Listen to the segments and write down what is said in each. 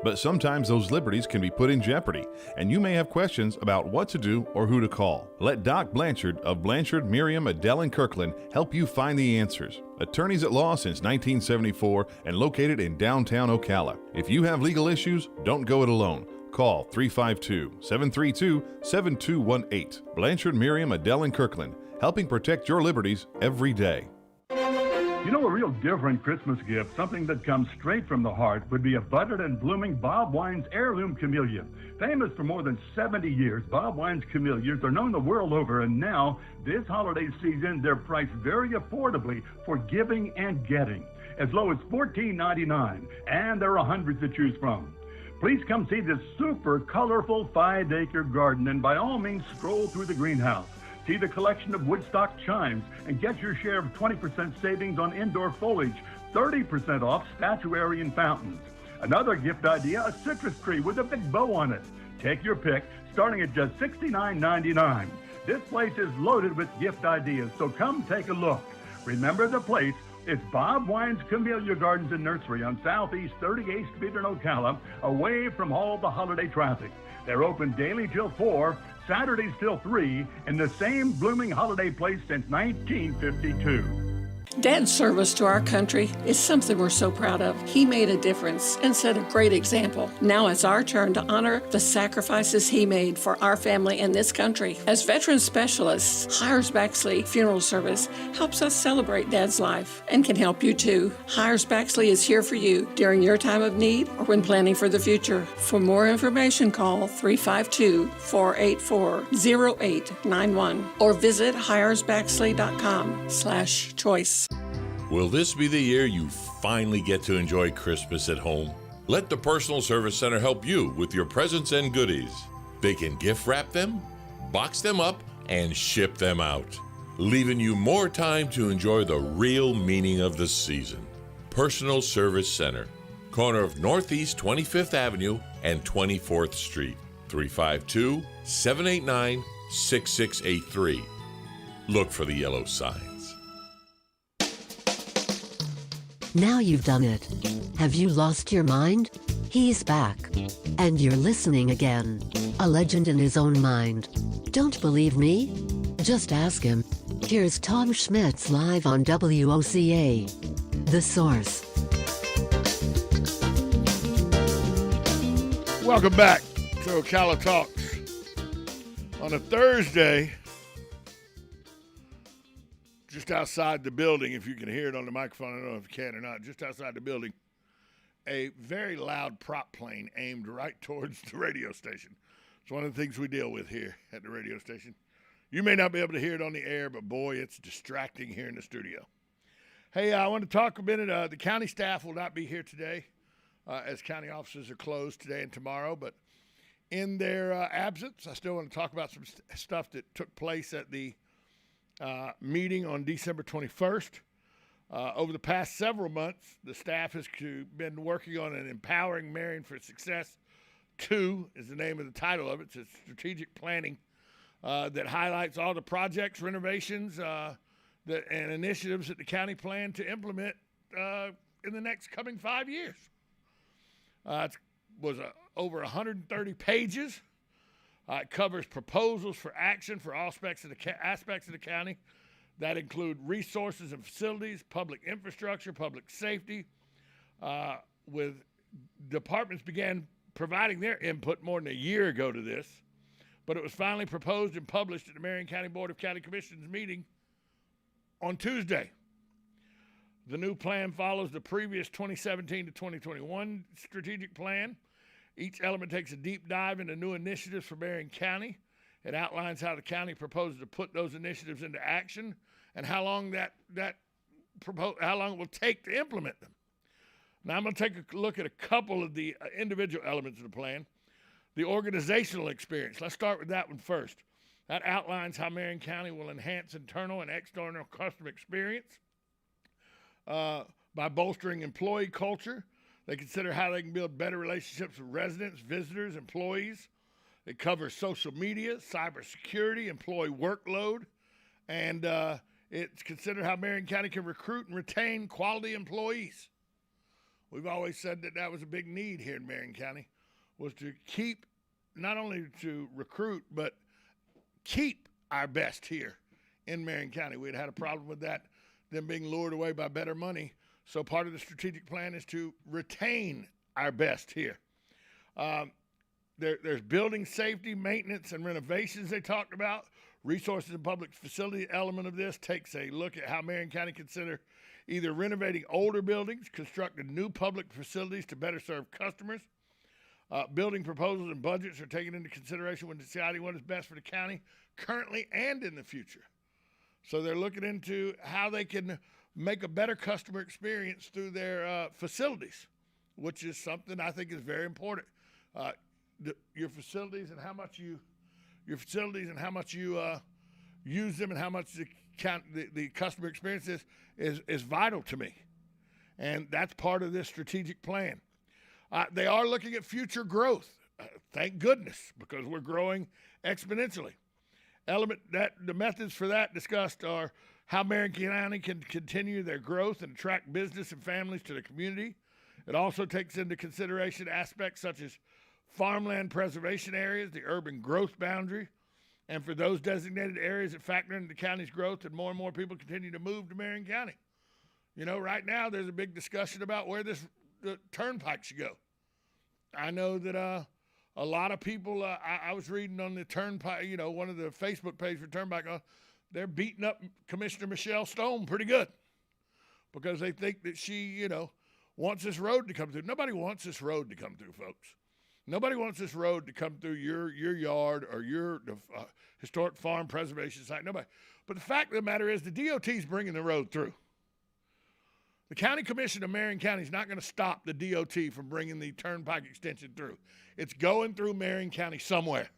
But sometimes those liberties can be put in jeopardy, and you may have questions about what to do or who to call. Let Doc Blanchard of Blanchard, Miriam, Adele, and Kirkland help you find the answers. Attorneys at law since 1974 and located in downtown Ocala. If you have legal issues, don't go it alone. Call 352-732-7218. Blanchard, Miriam, Adele, and Kirkland, helping protect your liberties every day. You know, a real different Christmas gift, something that comes straight from the heart, would be a budded and blooming Bob Wine's heirloom camellia. Famous for more than 70 years, Bob Wine's camellias are known the world over, and now, this holiday season, they're priced very affordably for giving and getting, as low as $14.99, and there are hundreds to choose from. Please come see this super colorful 5-acre garden, and by all means, stroll through the greenhouse. See the collection of Woodstock chimes and get your share of 20% savings on indoor foliage, 30% off statuary and fountains. Another gift idea, a citrus tree with a big bow on it. Take your pick, starting at just $69.99. This place is loaded with gift ideas, so come take a look. Remember the place, it's Bob Wine's Camellia Gardens and Nursery on Southeast 38th Street in Ocala, away from all the holiday traffic. They're open daily till 4, Saturdays till 3, in the same blooming holiday place since 1952. Dad's service to our country is something we're so proud of. He made a difference and set a great example. Now it's our turn to honor the sacrifices he made for our family and this country. As veteran specialists, Hires Baxley Funeral Service helps us celebrate Dad's life and can help you too. Hires Baxley is here for you during your time of need or when planning for the future. For more information, call 352-484-0891 or visit hiresbaxley.com/choice. Will this be the year you finally get to enjoy Christmas at home? Let the Personal Service Center help you with your presents and goodies. They can gift wrap them, box them up, and ship them out, leaving you more time to enjoy the real meaning of the season. Personal Service Center, corner of Northeast 25th Avenue and 24th Street, 352-789-6683. Look for the yellow signs. Now you've done it. Have you lost your mind? He's back. And you're listening again. A legend in his own mind. Don't believe me? Just ask him. Here's Tom Schmitz live on WOCA. The Source. Welcome back to Ocala Talks. On a Thursday, just outside the building, if you can hear it on the microphone, I don't know if you can or not, just outside the building, a very loud prop plane aimed right towards the radio station. It's one of the things we deal with here at the radio station. You may not be able to hear it on the air, but boy, it's distracting here in the studio. Hey, I want to talk a minute. The county staff will not be here today as county offices are closed today and tomorrow, but in their absence, I still want to talk about some stuff that took place at the meeting on December 21st. Over the past several months, the staff has been working on an Empowering Marion for Success 2 is the name of the title of it. It's a strategic planning that highlights all the projects, renovations, and initiatives that the county plan to implement in the next coming 5 years. It was over 130 pages. It covers proposals for action for all aspects of the county that include resources and facilities, public infrastructure, public safety. With departments began providing their input more than a year ago to this, but it was finally proposed and published at the Marion County Board of County Commissioners meeting on Tuesday. The new plan follows the previous 2017 to 2021 strategic plan. Each element takes a deep dive into new initiatives for Marion County. It outlines how the county proposes to put those initiatives into action and how long how long it will take to implement them. Now I'm going to take a look at a couple of the individual elements of the plan. The organizational experience. Let's start with that one first. That outlines how Marion County will enhance internal and external customer experience by bolstering employee culture. They consider how they can build better relationships with residents, visitors, employees. It covers social media, cybersecurity, employee workload, and it's considered how Marion County can recruit and retain quality employees. We've always said that was a big need here in Marion County, was to keep, not only to recruit, but keep our best here in Marion County. We had a problem with that, them being lured away by better money. So part of the strategic plan is to retain our best here. There's building safety, maintenance, and renovations they talked about. Resources and public facility element of this takes a look at how Marion County consider either renovating older buildings, constructing new public facilities to better serve customers. Building proposals and budgets are taken into consideration when deciding what is best for the county currently and in the future. So they're looking into how they can make a better customer experience through their facilities, which is something I think is very important. Your facilities and how much you use them and how much the customer experience is vital to me, and that's part of this strategic plan. They are looking at future growth. Thank goodness, because we're growing exponentially. The methods for that discussed are how Marion County can continue their growth and attract business and families to the community. It also takes into consideration aspects such as farmland preservation areas, the urban growth boundary, and for those designated areas that factor into the county's growth, and more people continue to move to Marion County. You know, right now there's a big discussion about where the turnpike should go. I know that a lot of people, I was reading on the turnpike, one of the Facebook pages for turnpike, they're beating up Commissioner Michelle Stone pretty good because they think that she, wants this road to come through. Nobody wants this road to come through, folks. Nobody wants this road to come through your yard or your historic farm preservation site. Nobody. But the fact of the matter is the DOT is bringing the road through. The County Commission of Marion County is not going to stop the DOT from bringing the turnpike extension through. It's going through Marion County somewhere.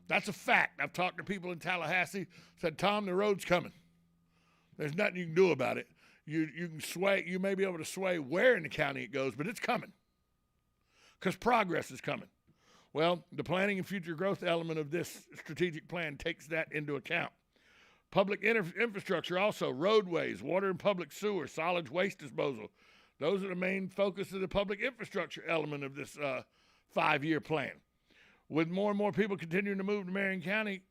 That's a fact. I've talked to people in Tallahassee, said, Tom, the road's coming. There's nothing you can do about it. You can sway, you may be able to sway where in the county it goes, but it's coming. Because progress is coming. Well, the planning and future growth element of this strategic plan takes that into account. Public infrastructure also, roadways, water and public sewer, solid waste disposal. Those are the main focus of the public infrastructure element of this 5-year plan. With more and more people continuing to move to Marion County,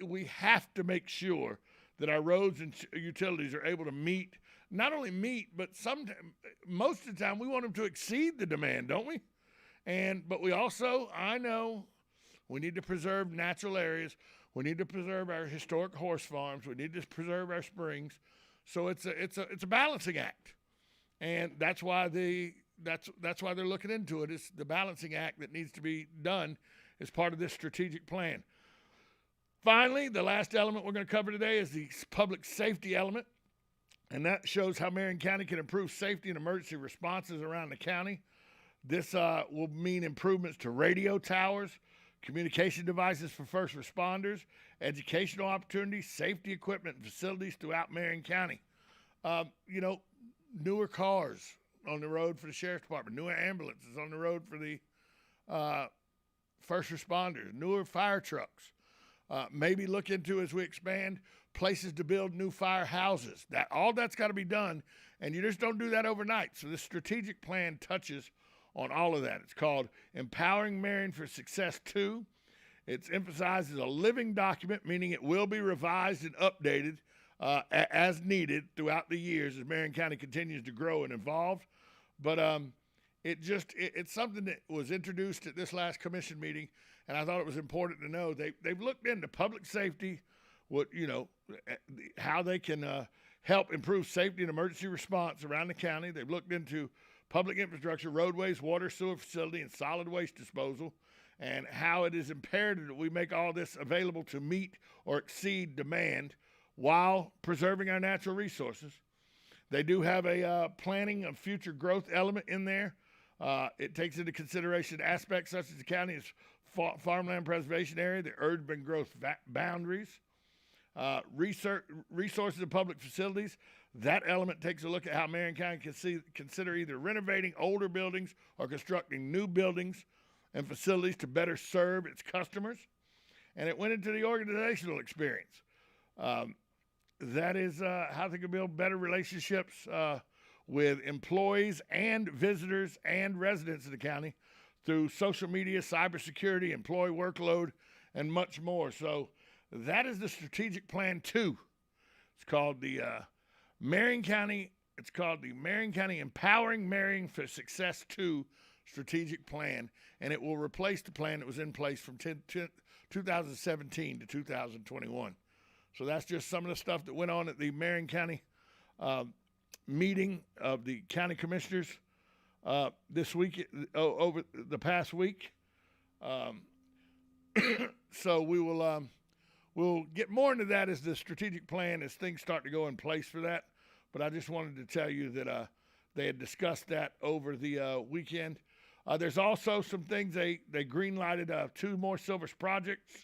we have to make sure that our roads and utilities are able to not only meet, but most of the time we want them to exceed the demand, don't we? But we also, I know, we need to preserve natural areas. We need to preserve our historic horse farms. We need to preserve our springs. So it's a balancing act, and that's why they're looking into it. It's the balancing act that needs to be done as part of this strategic plan. Finally, the last element we're going to cover today is the public safety element. And that shows how Marion County can improve safety and emergency responses around the county. This will mean improvements to radio towers, communication devices for first responders, educational opportunities, safety equipment, and facilities throughout Marion County. Newer cars on the road for the sheriff's department, newer ambulances on the road for the first responders, newer fire trucks. Maybe look into, as we expand, places to build new firehouses. All that's got to be done, and you just don't do that overnight. So this strategic plan touches on all of that. It's called Empowering Marion for Success 2. It's emphasized as a living document, meaning it will be revised and updated as needed throughout the years as Marion County continues to grow and evolve. But it's something that was introduced at this last commission meeting, and I thought it was important to know. They've looked into public safety, how they can help improve safety and emergency response around the county. They've looked into public infrastructure, roadways, water, sewer facility, and solid waste disposal, and how it is imperative that we make all this available to meet or exceed demand while preserving our natural resources. They do have a planning of future growth element in there. It takes into consideration aspects such as the county's farmland preservation area, the urban growth boundaries, resources of public facilities. That element takes a look at how Marion County can consider either renovating older buildings or constructing new buildings and facilities to better serve its customers. And it went into the organizational experience. That is how they can build better relationships with employees and visitors and residents of the county through social media, cybersecurity, employee workload, and much more. So that is the strategic plan 2. It's called the Marion County Empowering Marion for Success 2 strategic plan, and it will replace the plan that was in place from 2017 to 2021. So that's just some of the stuff that went on at the Marion County meeting of the county commissioners this week, over the past week. So we will we'll get more into that as the strategic plan, as things start to go in place for that. But I just wanted to tell you that they had discussed that over the weekend. There's also some things they green-lighted 2 more Silver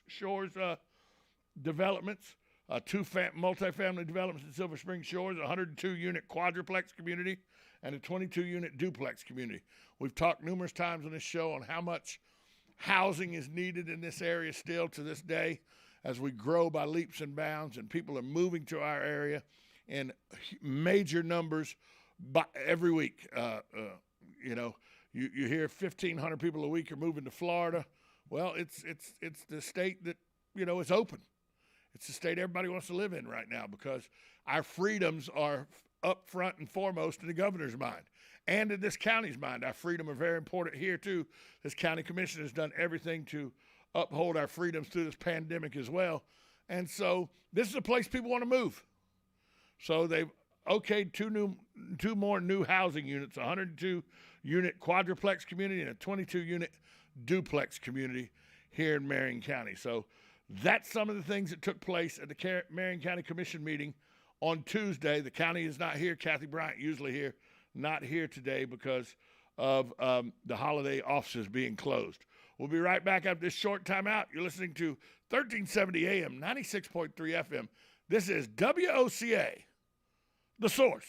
Shores developments, 2 multifamily developments in Silver Spring Shores, a 102-unit Quadruplex community, and a 22-unit Duplex community. We've talked numerous times on this show on how much housing is needed in this area still to this day as we grow by leaps and bounds, and people are moving to our area in major numbers every week. You hear 1,500 people a week are moving to Florida. Well, it's the state that, is open. It's the state everybody wants to live in right now because our freedoms are up front and foremost in the governor's mind and in this county's mind. Our freedom are very important here, too. This county commission has done everything to uphold our freedoms through this pandemic as well. And so this is a place people want to move. So they've okayed 2 more new housing units, a 102-unit Quadruplex community and a 22-unit Duplex community here in Marion County. So that's some of the things that took place at the Marion County Commission meeting on Tuesday. The county is not here. Kathy Bryant usually here, not here today because of the holiday offices being closed. We'll be right back after this short timeout. You're listening to 1370 AM, 96.3 FM. This is WOCA, The Source.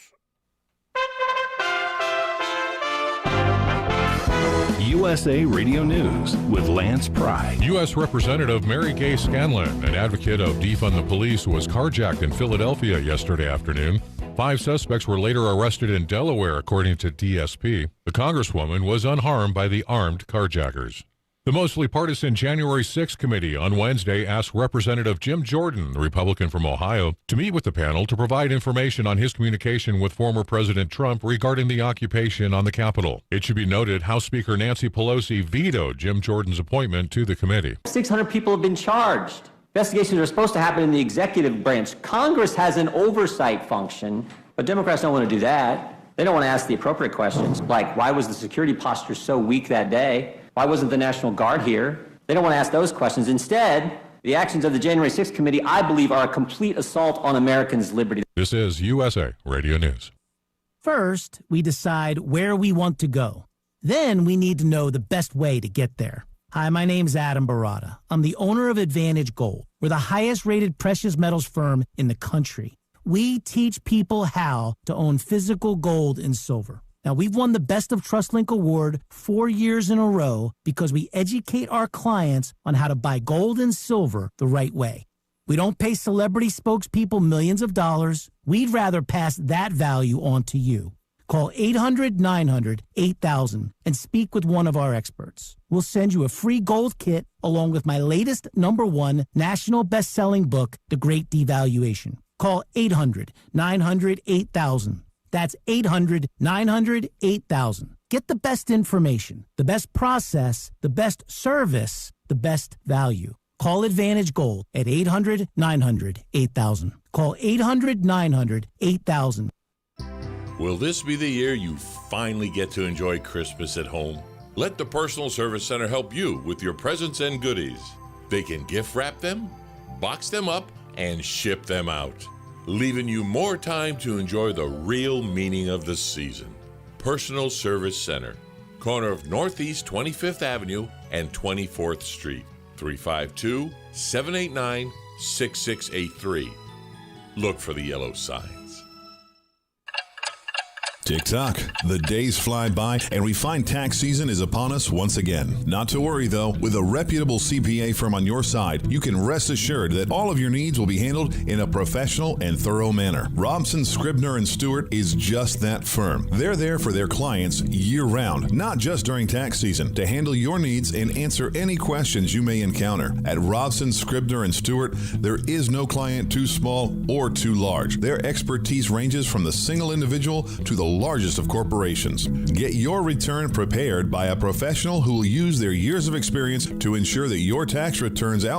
USA Radio News with Lance Pry. U.S. Representative Mary Gay Scanlon, an advocate of defund the police, was carjacked in Philadelphia yesterday afternoon. 5 suspects were later arrested in Delaware, according to DSP. The Congresswoman was unharmed by the armed carjackers. The mostly partisan January 6th committee on Wednesday asked Representative Jim Jordan, the Republican from Ohio, to meet with the panel to provide information on his communication with former President Trump regarding the occupation on the Capitol. It should be noted House Speaker Nancy Pelosi vetoed Jim Jordan's appointment to the committee. 600 people have been charged. Investigations are supposed to happen in the executive branch. Congress has an oversight function, but Democrats don't want to do that. They don't want to ask the appropriate questions, like why was the security posture so weak that day? Why wasn't the National Guard here? They don't want to ask those questions. Instead, the actions of the January 6th committee, I believe, are a complete assault on Americans' liberty. This is USA Radio News. First, we decide where we want to go. Then we need to know the best way to get there. Hi, my name's Adam Barada. I'm the owner of Advantage Gold. We're the highest-rated precious metals firm in the country. We teach people how to own physical gold and silver. Now, we've won the Best of TrustLink Award 4 years in a row because we educate our clients on how to buy gold and silver the right way. We don't pay celebrity spokespeople millions of dollars. We'd rather pass that value on to you. Call 800-900-8000 and speak with one of our experts. We'll send you a free gold kit along with my latest #1 national best-selling book, The Great Devaluation. Call 800-900-8000. That's 800-900-8000. Get the best information, the best process, the best service, the best value. Call Advantage Gold at 800-900-8000. Call 800-900-8000. Will this be the year you finally get to enjoy Christmas at home? Let the Personal Service Center help you with your presents and goodies. They can gift wrap them, box them up, and ship them out, leaving you more time to enjoy the real meaning of the season. Personal Service Center, corner of Northeast 25th Avenue and 24th Street, 352-789-6683. Look for the yellow signs. Tick-tock. The days fly by, and we find tax season is upon us once again. Not to worry, though. With a reputable CPA firm on your side, you can rest assured that all of your needs will be handled in a professional and thorough manner. Robson, Scribner & Stewart is just that firm. They're there for their clients year-round, not just during tax season, to handle your needs and answer any questions you may encounter. At Robson, Scribner & Stewart, there is no client too small or too large. Their expertise ranges from the single individual to the largest of corporations. Get your return prepared by a professional who will use their years of experience to ensure that your tax returns out